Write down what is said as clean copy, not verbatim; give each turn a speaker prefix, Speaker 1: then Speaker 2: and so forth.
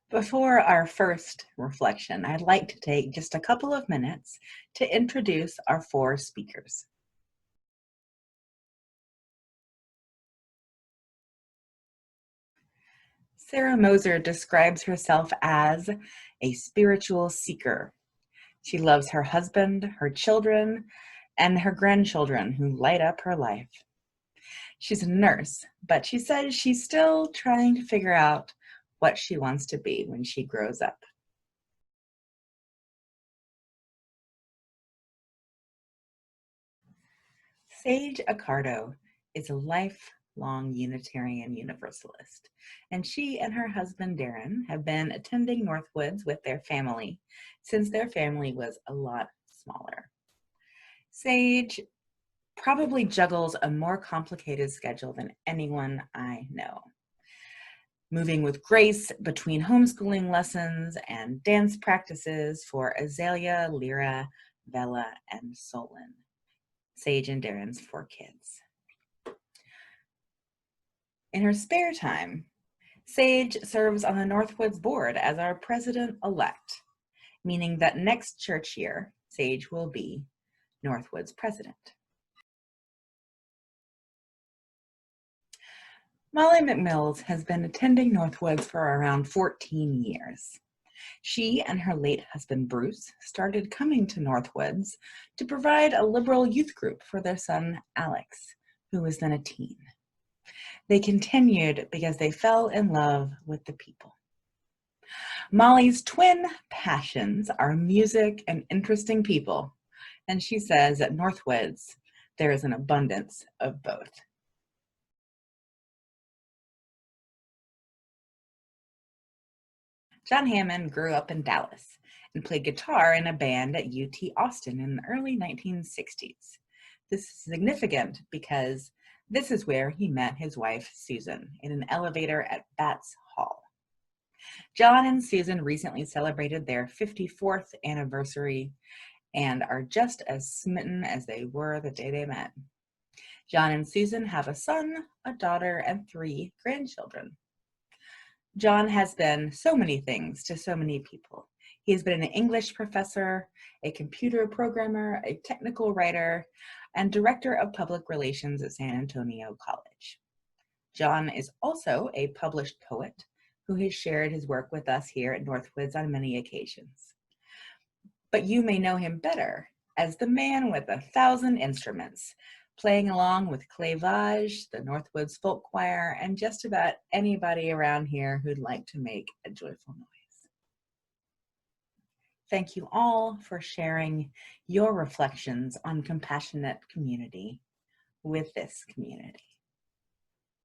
Speaker 1: Before our first reflection, I'd like to take just a couple of minutes to introduce our four speakers. Sarah Moser describes herself as a spiritual seeker. She loves her husband, her children, and her grandchildren who light up her life. She's a nurse, but she says she's still trying to figure out what she wants to be when she grows up. Sage Cardo is a lifelong Unitarian Universalist, and she and her husband Darren have been attending Northwoods with their family since their family was a lot smaller. Sage probably juggles a more complicated schedule than anyone I know, moving with grace between homeschooling lessons and dance practices for Azalea, Lyra, Bella, and Solon, Sage and Darren's four kids. In her spare time, Sage serves on the Northwoods board as our president-elect, meaning that next church year, Sage will be Northwoods president. Molly McMills has been attending Northwoods for around 14 years. She and her late husband Bruce started coming to Northwoods to provide a liberal youth group for their son Alex, who was then a teen. They continued because they fell in love with the people. Molly's twin passions are music and interesting people, and she says at Northwoods there is an abundance of both. John Hammond grew up in Dallas and played guitar in a band at UT Austin in the early 1960s. This is significant because this is where he met his wife, Susan, in an elevator at Batts Hall. John and Susan recently celebrated their 54th anniversary and are just as smitten as they were the day they met. John and Susan have a son, a daughter, and 3 grandchildren. John has been so many things to so many people. He has been an English professor, a computer programmer, a technical writer, and director of public relations at San Antonio College. John is also a published poet who has shared his work with us here at Northwoods on many occasions. But you may know him better as the man with 1,000 instruments, playing along with Clavage, the Northwoods Folk Choir, and just about anybody around here who'd like to make a joyful noise. Thank you all for sharing your reflections on compassionate community with this community.